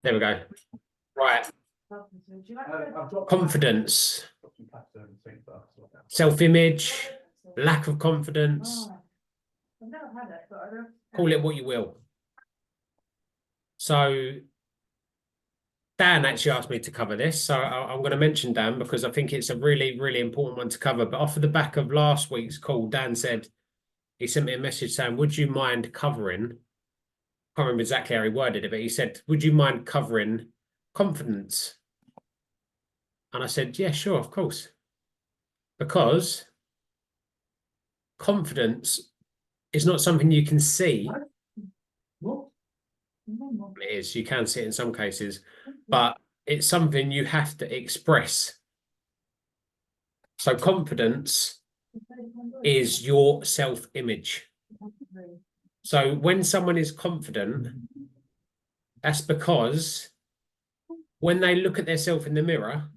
There we go. Right. Confidence, self-image, lack of confidence. Call it what you will. So Dan actually asked me to cover this, so I'm going to mention Dan because I think it's a really, really important one to cover. But off of the back of last week's call, Dan said, he sent me a message saying, would you mind covering, I can't remember exactly how he worded it, but he said, would you mind covering confidence? And I said, yeah, sure, of course. Because confidence is not something you can see. It is, you can see it in some cases, but it's something you have to express. So confidence is your self-image. So when someone is confident, that's because when they look at themselves in the mirror,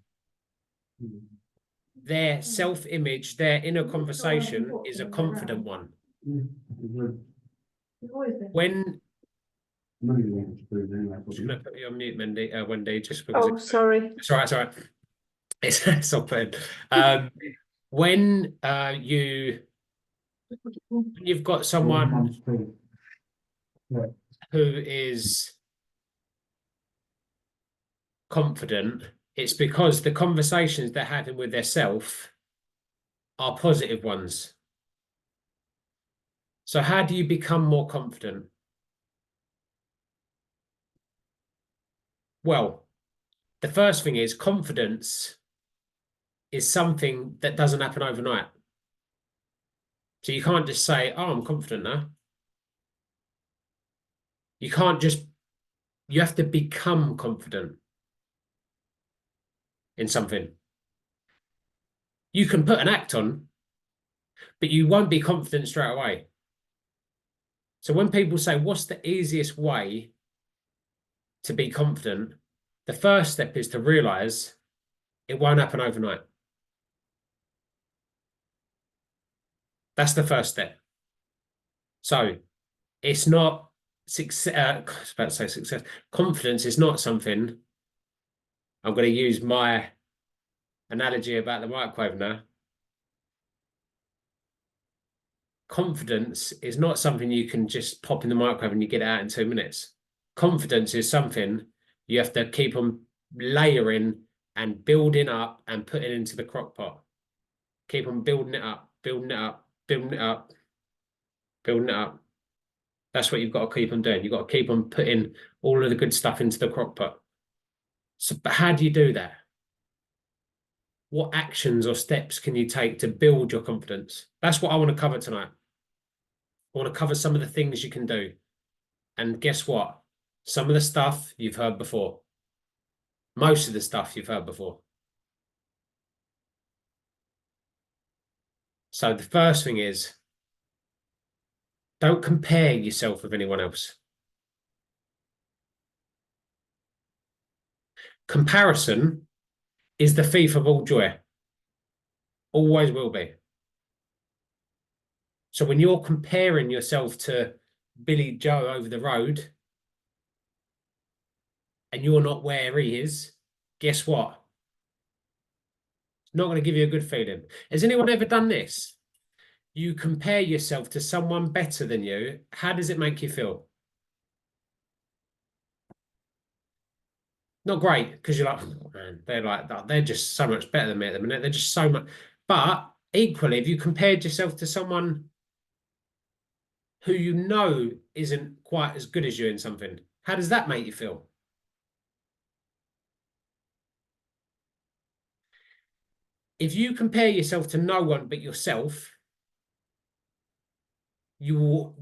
their self-image, their inner conversation is a confident one. When I'm just going to put you on mute, Wendy, just because. Sorry. It's all right. It's all right. It's all good. When you've got someone who is confident, it's because the conversations they're having with themselves are positive ones. So how do you become more confident? Well, the first thing is confidence is something that doesn't happen overnight. So you can't just say, oh, I'm confident now. You can't just, you have to become confident in something. You can put an act on, but you won't be confident straight away. So when people say, what's the easiest way to be confident? The first step is to realize it won't happen overnight. That's the first step. So it's not success. I was about to say success. Confidence is not something. I'm going to use my analogy about the microwave now. Confidence is not something you can just pop in the microwave and you get it out in 2 minutes. Confidence is something you have to keep on layering and building up and putting into the crock pot. Keep on building it up, building it up, building it up, building it up. That's what you've got to keep on doing. You've got to keep on putting all of the good stuff into the crock pot. So, but how do you do that? What actions or steps can you take to build your confidence? That's what I want to cover tonight. I want to cover some of the things you can do. And guess what? Some of the stuff you've heard before. Most of the stuff you've heard before. So the first thing is, don't compare yourself with anyone else. Comparison is the thief of all joy. Always will be. So when you're comparing yourself to Billy Joe over the road and you're not where he is, guess what? It's not going to give you a good feeling. Has anyone ever done this? You compare yourself to someone better than you. How does it make you feel? Not great, because you're like, oh, man, they're just so much better than me at the minute. They're just so much. But equally, if you compared yourself to someone who you know isn't quite as good as you in something, how does that make you feel? If you compare yourself to no one but yourself, you will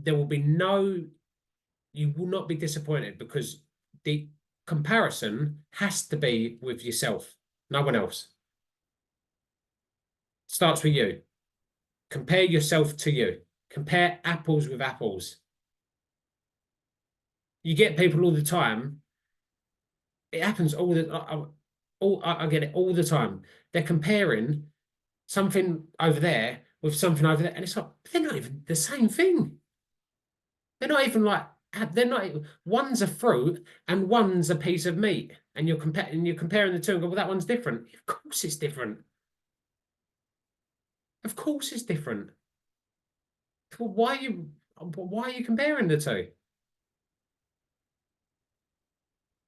not be disappointed because the comparison has to be with yourself, no one else. Starts with you. Compare yourself to you. Compare apples with apples. You get people all the time. It happens all the I get it all the time. They're comparing something over there with something over there, and it's like they're not even the same thing. They're not even like They're not. One's a fruit and one's a piece of meat, and you're comparing the two and go, well, that one's different. Of course, it's different. Of course, it's different. Well, why are you comparing the two?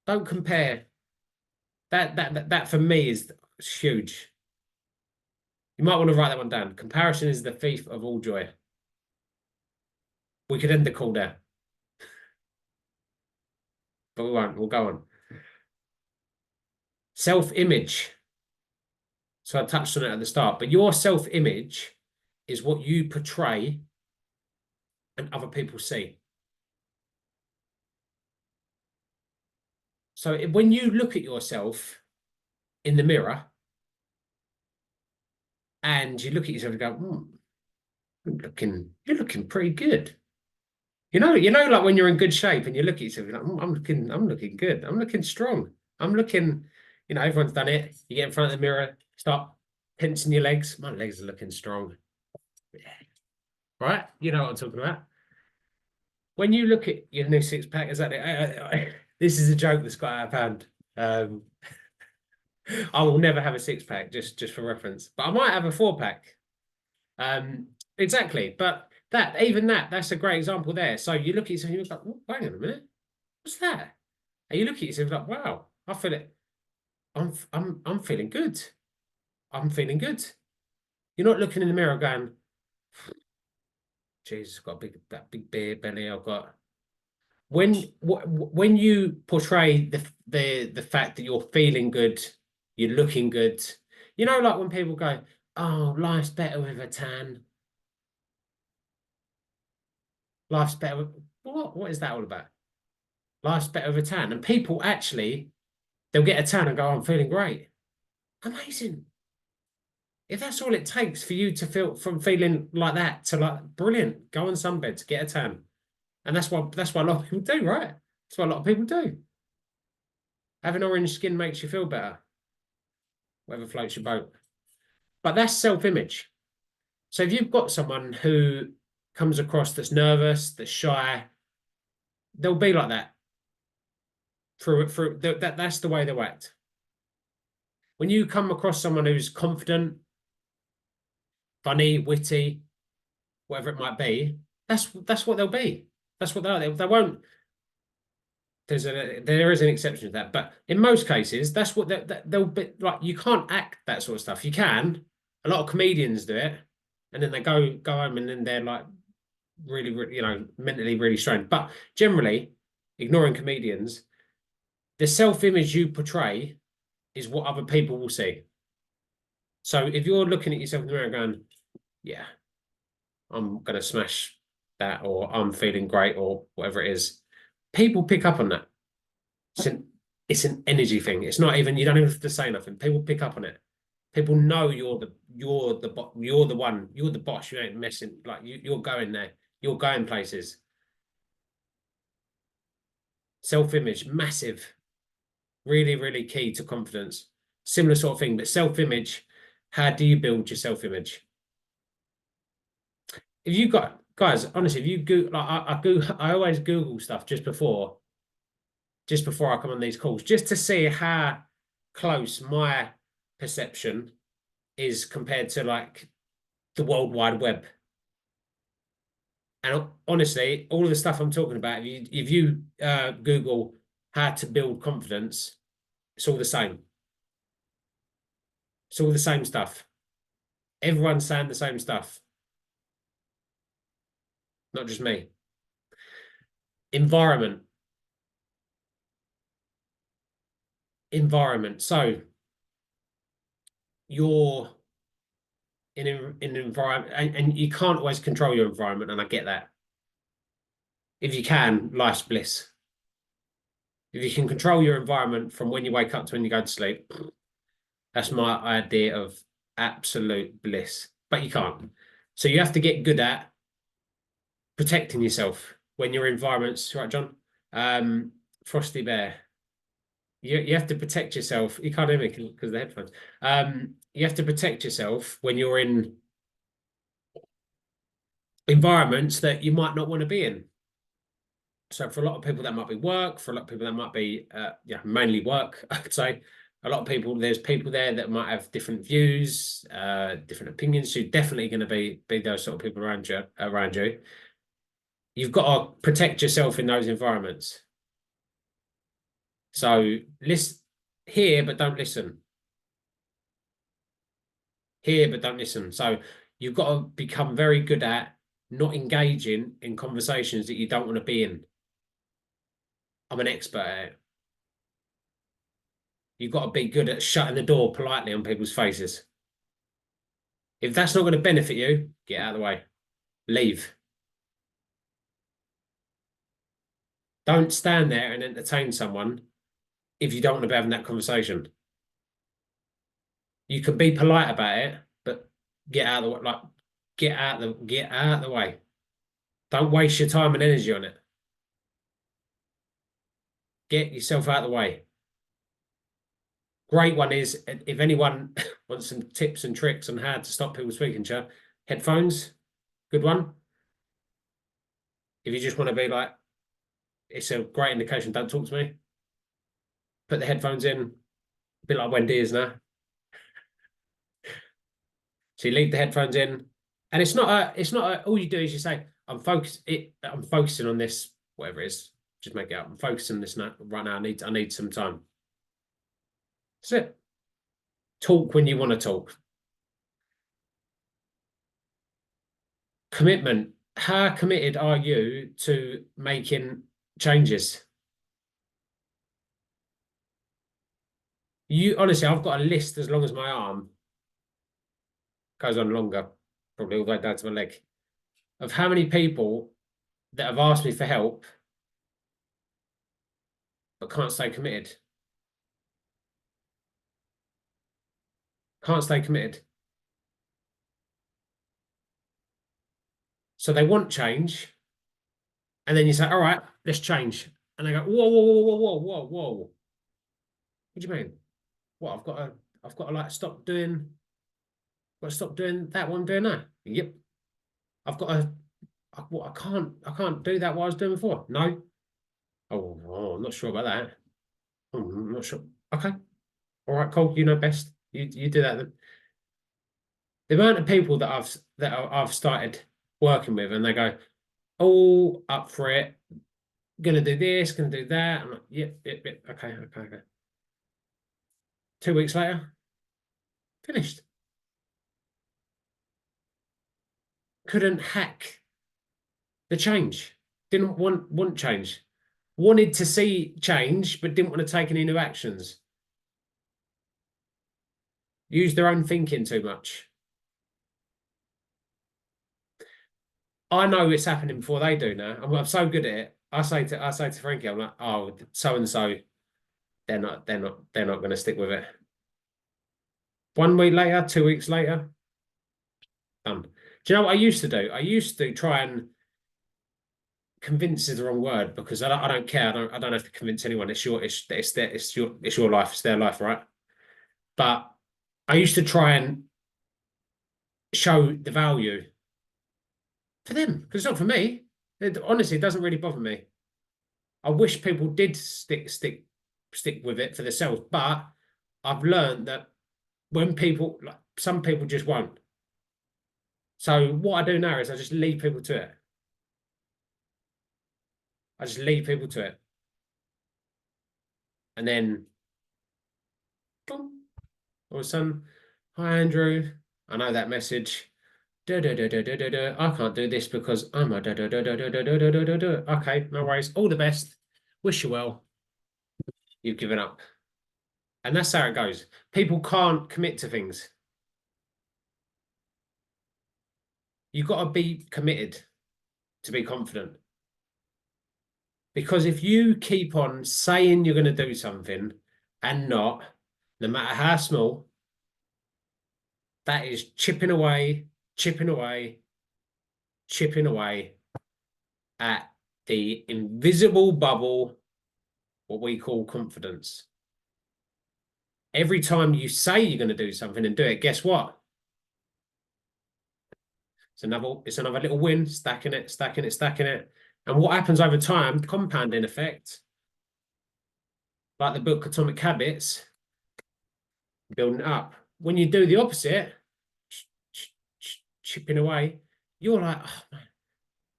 Don't compare. That for me is huge. You might want to write that one down. Comparison is the thief of all joy. We could end the call there, but we won't. We'll go on. Self-image. So I touched on it at the start, but your self-image is what you portray and other people see. So when you look at yourself in the mirror and you look at yourself and go, you're looking pretty good. Like when you're in good shape and you look at yourself, you're like, I'm looking good. I'm looking strong. I'm looking, everyone's done it. You get in front of the mirror, start tensing your legs. My legs are looking strong. Yeah. Right? You know what I'm talking about. When you look at your new six pack, is that this is a joke that's got out of hand. I will never have a six pack, just for reference, but I might have a four pack. Exactly, but that's a great example there. So you look at yourself and you're like, oh, hang on a minute, what's that? And you look at yourself like, wow, I feel it. I'm feeling good. I'm feeling good. You're not looking in the mirror going, Jesus, I've got that big beer belly I've got. When you portray the fact that you're feeling good, you're looking good, like when people go, oh, life's better with a tan. Life's better with what is that all about? Life's better with a tan. And people actually, they'll get a tan and go, oh, I'm feeling great. Amazing. If that's all it takes for you to feel from feeling like that to like brilliant, go on sunbed to get a tan. And that's what a lot of people do, right? That's what a lot of people do. Having orange skin makes you feel better. Whatever floats your boat. But that's self-image. So if you've got someone who comes across that's nervous, that's shy, they'll be like that. That's the way they'll act. When you come across someone who's confident, funny, witty, whatever it might be, that's what they'll be. That's what they are. They won't. There is an exception to that, but in most cases, that's what they'll be like. You can't act that sort of stuff. You can. A lot of comedians do it, and then they go home, and then they're like really, really, mentally really strained. But generally, ignoring comedians, the self-image you portray is what other people will see. So if you're looking at yourself in the mirror going, yeah, I'm gonna smash that, or I'm feeling great, or whatever it is, people pick up on that. It's an energy thing. It's not even, you don't even have to say nothing. People pick up on it. People know you're the one, you're the boss. You ain't messing, like you're going there. You're going places. Self-image, massive. Really, really key to confidence. Similar sort of thing, but self-image, how do you build your self-image? If you've got, guys, honestly, if you Google, like I always Google stuff just before I come on these calls, just to see how close my perception is compared to like the World Wide Web. And honestly, all of the stuff I'm talking about, if you Google how to build confidence, it's all the same. It's all the same stuff. Everyone's saying the same stuff. Not just me. Environment. So you're in an environment, and you can't always control your environment, and I get that. If you can, life's bliss. If you can control your environment from when you wake up to when you go to sleep, that's my idea of absolute bliss. But you can't. So you have to get good at protecting yourself when your environment's right, John. Frosty Bear. You have to protect yourself. You can't hear me because of the headphones. You have to protect yourself when you're in environments that you might not want to be in. So for a lot of people, that might be work. For a lot of people, that might be, yeah, mainly work, I could say. A lot of people, there's people there that might have different views, different opinions. So you're definitely going to be those sort of people around you. You've got to protect yourself in those environments. So listen, hear but don't listen. Hear but don't listen. So you've got to become very good at not engaging in conversations that you don't want to be in. I'm an expert at it. You've got to be good at shutting the door politely on people's faces. If that's not going to benefit you, get out of the way. Leave. Don't stand there and entertain someone if you don't want to be having that conversation. You can be polite about it, but get out of the way. Like, get out of the way. Don't waste your time and energy on it. Get yourself out of the way. Great one is if anyone wants some tips and tricks on how to stop people speaking to you, headphones, good one. If you just want to be like, it's a great indication, don't talk to me. Put the headphones in, a bit like Wendy is now. So you leave the headphones in, and all you do is you say, I'm focusing on this, whatever it is, just make it up. I'm focusing on this now, right now. I need some time. That's it. Talk when you want to talk. Commitment. How committed are you to making changes? You honestly, I've got a list as long as my arm, goes on longer, probably all the way down to my leg, of how many people that have asked me for help but can't stay committed. Can't stay committed. So they want change, and then you say, "All right, let's change," and they go, "Whoa, whoa, whoa, whoa, whoa, whoa, whoa! What do you mean? What? I've got to like got to stop doing that one, doing that. Yep. I've got to, I can't do that what I was doing before. No. I'm not sure about that. I'm not sure. Okay. All right, Cole, you know best. You do that then. The amount of people I've started working with, and they go, all up for it, gonna do this, gonna do that. I'm like, yep, okay. 2 weeks later, finished. Couldn't hack the change. Didn't want change. Wanted to see change, but didn't want to take any new actions. Use their own thinking too much. I know it's happening before they do now. I'm so good at it. I say to Frankie, I'm like, oh, so and so, they're not going to stick with it. 1 week later, 2 weeks later, done. Do you know what I used to do? I used to try and convince is the wrong word because I don't care. I don't have to convince anyone. It's your life. It's their life, right? But I used to try and show the value for them because it's not for me. Honestly, it doesn't really bother me. I wish people did stick with it for themselves, but I've learned that when people like some people just won't. So what I do now is I just leave people to it. I just leave people to it. And then all of a sudden, hi Andrew, I know that message. I can't do this because I'm a Okay, no worries. All the best. Wish you well. You've given up. And that's how it goes. People can't commit to things. You've got to be committed to be confident. Because if you keep on saying you're going to do something and not, no matter how small, that is chipping away, chipping away, chipping away at the invisible bubble, what we call confidence. Every time you say you're going to do something and do it, guess what? It's another little win, stacking it. And what happens over time, compounding effect, like the book Atomic Habits, building it up. When you do the opposite, chipping away, you're like, oh, man,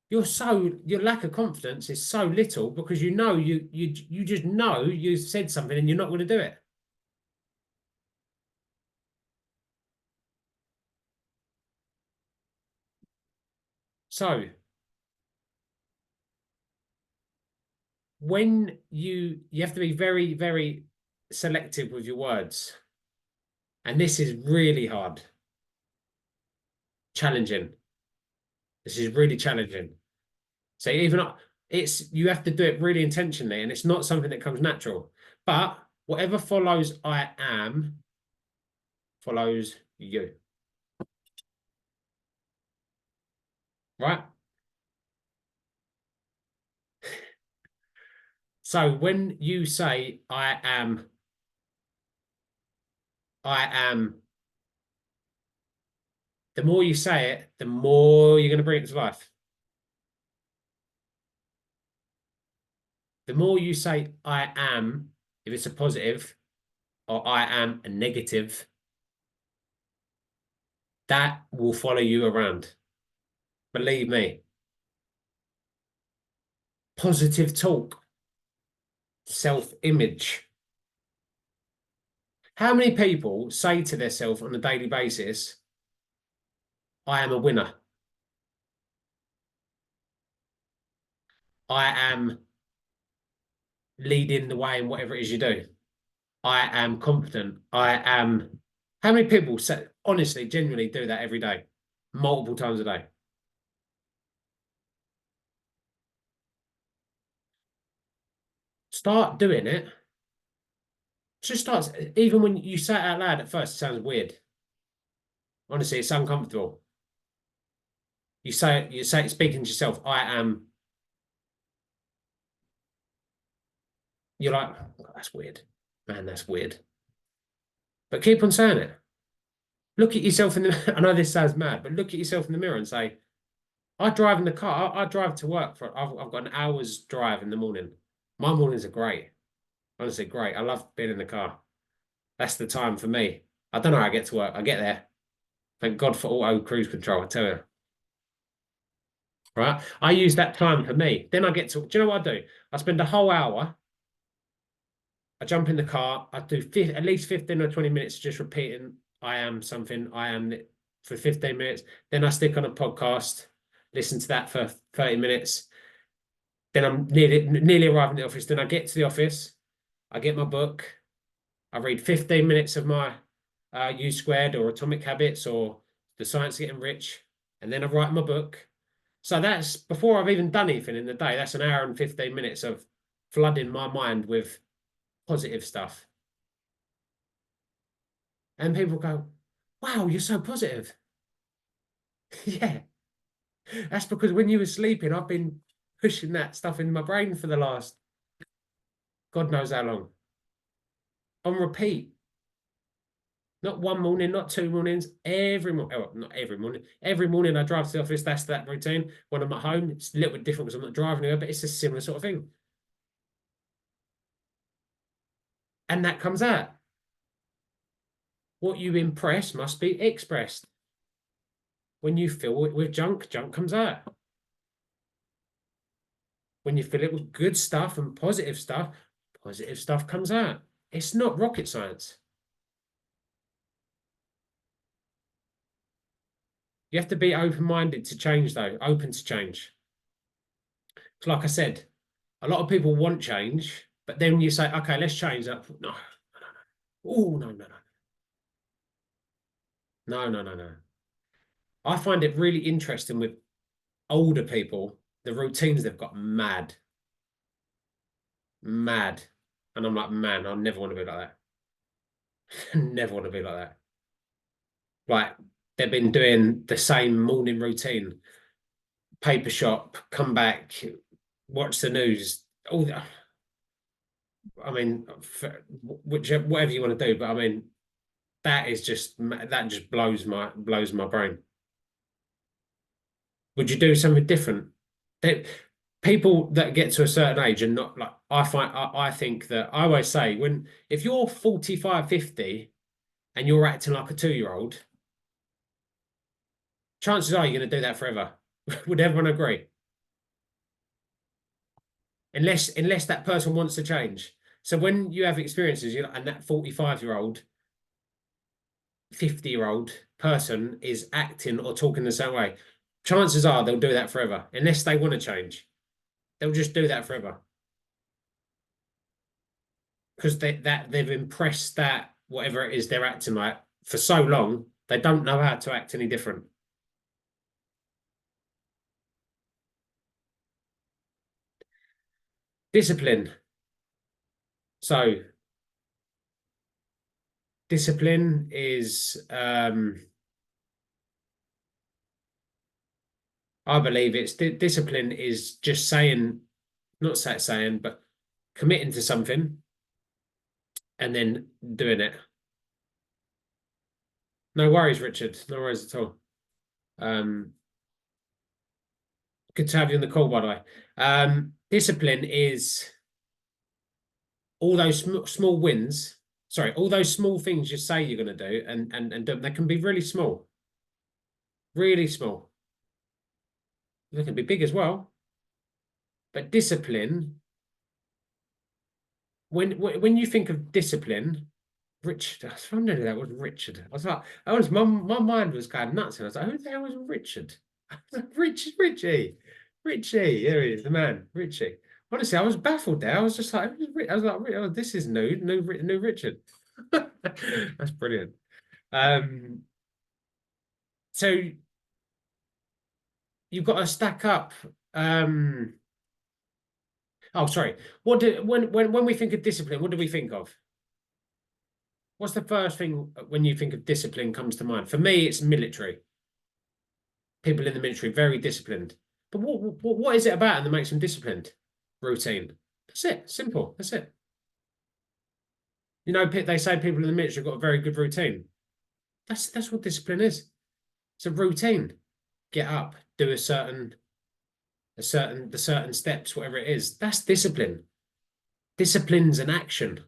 your lack of confidence is so little because you just know you said something and you're not going to do it. So when you have to be very, very selective with your words. And this is really hard, challenging. This is really challenging. So even it's you have to do it really intentionally, and it's not something that comes natural. But whatever follows I am follows you. Right? So when you say I am, the more you say it, the more you're going to bring it to life. The more you say I am, if it's a positive, or I am a negative, that will follow you around. Believe me. Positive talk, self-image. How many people say to themselves on a daily basis, I am a winner. I am leading the way in whatever it is you do. I am confident. I am. How many people say, honestly, genuinely do that every day, multiple times a day? Start doing it. Just start, even when you say it out loud at first, it sounds weird. Honestly, it's uncomfortable. You say it speaking to yourself, I am. You're like, oh, that's weird. Man, that's weird. But keep on saying it. Look at yourself in the. I know this sounds mad, but look at yourself in the mirror and say, "I drive in the car. I drive to work for. I've got an hour's drive in the morning. My mornings are great. Honestly, great. I love being in the car. That's the time for me. I don't know how I get to work. I get there. Thank God for auto cruise control. I tell you, right? I use that time for me. Then I get to. Do you know what I do? I spend a whole hour. I jump in the car. I do at least 15 or 20 minutes just repeating I am something. I am for 15 minutes. Then I stick on a podcast, listen to that for 30 minutes. Then I'm nearly arriving at the office. Then I get to the office. I get my book. I read 15 minutes of my U squared or Atomic Habits or The Science of Getting Rich. And then I write my book. So that's before I've even done anything in the day. That's an hour and 15 minutes of flooding my mind with positive stuff. And people go, wow, you're so positive. Yeah, that's because when you were sleeping, I've been pushing that stuff in my brain for the last God knows how long. On repeat. Not one morning, not two mornings, every morning. Oh, not every morning. Every morning I drive to the office. That's that routine. When I'm at home, it's a little bit different because I'm not driving anywhere, but it's a similar sort of thing. And that comes out. What you impress must be expressed. When you fill it with junk, junk comes out. When you fill it with good stuff and positive stuff comes out. It's not rocket science. You have to be open-minded to change, though, open to change. So like I said, a lot of people want change, but then you say, okay, let's change that. No, oh, no, no, no. No, no, no, no. I find it really interesting with older people, the routines they've got mad. Mad. And I'm like, man, I never want to be like that. Never want to be like that. Like they've been doing the same morning routine, paper shop, come back, watch the news. All the, I mean, whatever you want to do, but I mean, that just blows my brain. Would you do something different? People that get to a certain age and not like I think that I always say when if you're 45, 50 and you're acting like a 2-year-old, chances are you're going to do that forever. Would everyone agree? Unless that person wants to change. So when you have experiences, and that 45-year-old, 50-year-old person is acting or talking the same way, chances are they'll do that forever. Unless they want to change. They'll just do that forever. Because they've impressed that whatever it is they're acting like for so long, they don't know how to act any different. Discipline. So discipline is I believe it's discipline is just saying, not saying, but committing to something and then doing it. No worries, Richard. No worries at all. Um, Good to have you on the call, by the way. Discipline is all those small wins. Sorry, all those small things you say you're going to do, and they can be really small, really small. They can be big as well. But discipline, when you think of discipline, Richard, I was wondering if that was Richard. I was like, my mind was going nuts, and I was like, who the hell was Richard? Richie, there he is, the man, Richie. Honestly, I was baffled there. I was just like, I was like, oh, this is new Richard. That's brilliant. Um, so you've got to stack up. Oh, sorry. When we think of discipline, what do we think of? What's the first thing when you think of discipline comes to mind? For me, it's military. People in the military, very disciplined. But what is it about and that makes them disciplined? Routine. That's it. Simple. That's it. You know, they say people in the military have got a very good routine. That's what discipline is. It's a routine. Get up, do the certain steps, whatever it is. That's discipline. Discipline's an action.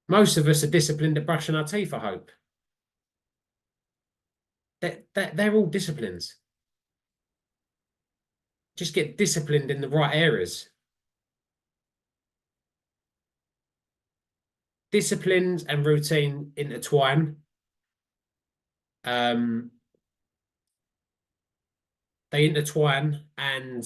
Most of us are disciplined at brushing our teeth, I hope. They're all disciplines. Just get disciplined in the right areas. Disciplines and routine intertwine. Um, they intertwine, and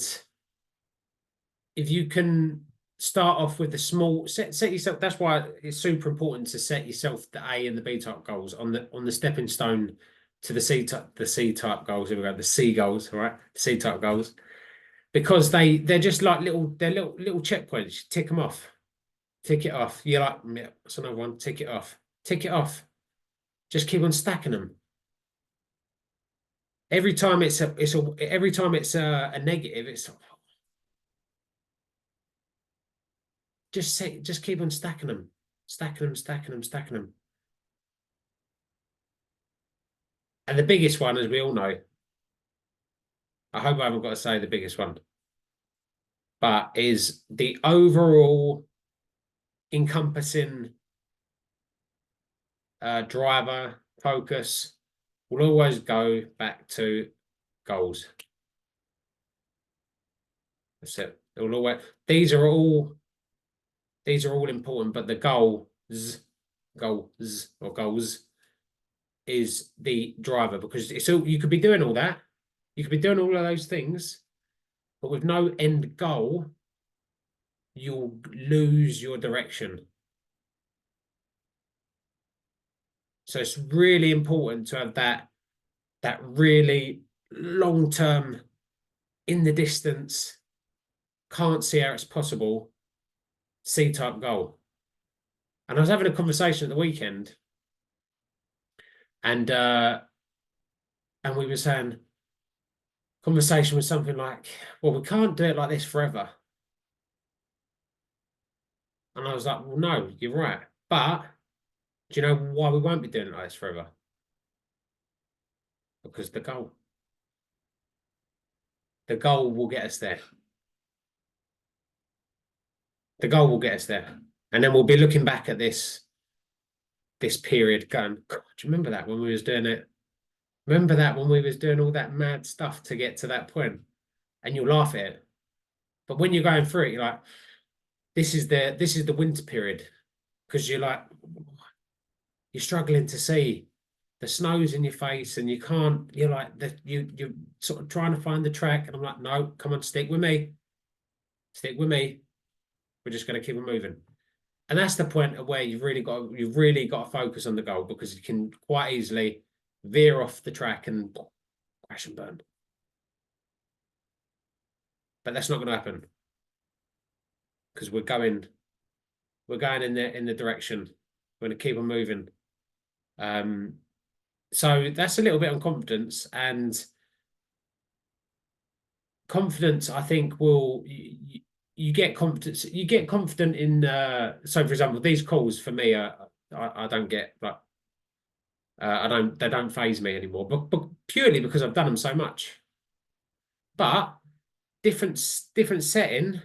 if you can start off with the small set yourself. That's why it's super important to set yourself the A and the B type goals on the stepping stone to the C type goals. Here we go, the C goals, all right, C type goals, because they're just like little checkpoints. Tick them off, tick it off. You're like, yeah, that's another one. Tick it off, tick it off. Just keep on stacking them. Every time every time it's a negative, it's just keep on stacking them, stacking them, stacking them, stacking them. And the biggest one, as we all know, I hope I haven't got to say the biggest one, but is the overall encompassing driver focus will always go back to goals. That's it. It will always, these are all important, but the goals is the driver, because it's all, you could be doing all that, you could be doing all of those things, but with no end goal, you'll lose your direction. So it's really important to have that really long term, in the distance, can't see how it's possible, C type goal. And I was having a conversation at the weekend, and we were saying, conversation was something like, well, we can't do it like this forever. And I was like, well, no, you're right. But do you know why we won't be doing it like this forever? Because the goal. The goal will get us there. The goal will get us there. And then we'll be looking back at this period going, God, do you remember that when we was doing it? Remember that when we was doing all that mad stuff to get to that point? And you'll laugh at it. But when you're going through it, you're like, this is the winter period. Because you're like, you're struggling to see. The snow's in your face and you can't, you're like, you're sort of trying to find the track. And I'm like, no, come on, stick with me. Stick with me. We're just going to keep it moving. And that's the point of where you've really got to focus on the goal, because you can quite easily veer off the track and crash and burn. But that's not going to happen, because we're going in the direction. We're going to keep on moving. So that's a little bit on confidence, and confidence, I think, will you get confidence. You get confident in. So, for example, these calls for me, I don't get like. They don't phase me anymore, but purely because I've done them so much. But different setting.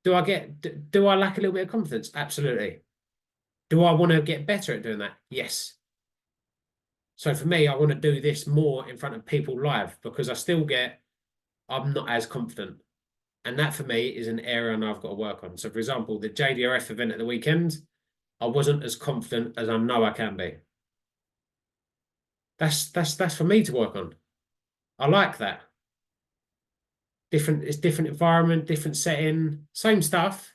Do I lack a little bit of confidence? Absolutely. Do I want to get better at doing that? Yes. So for me, I want to do this more in front of people live, because I'm not as confident. And that for me is an area I've got to work on. So for example, the JDRF event at the weekend, I wasn't as confident as I know I can be. That's for me to work on. I like that. It's different environment, different setting, same stuff.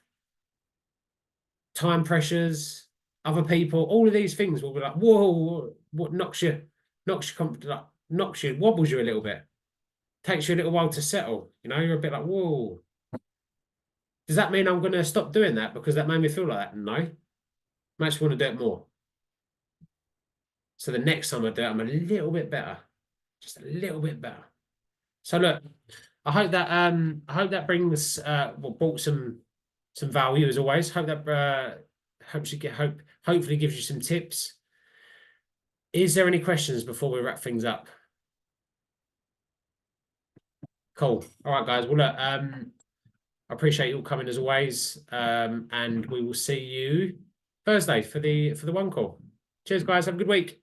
Time pressures, other people, all of these things will be like, whoa, what knocks you confident, like, wobbles you a little bit. Takes you a little while to settle. You're a bit like, whoa. Does that mean I'm going to stop doing that because that made me feel like that? No. I actually want to do it more. So the next time I do it, I'm a little bit better. Just a little bit better. So look, I hope that brings brought some value as always. Hope that hopefully gives you some tips. Is there any questions before we wrap things up? Cool. All right, guys. Well, look, I appreciate you all coming as always. And we will see you Thursday for the one call. Cheers, guys. Have a good week.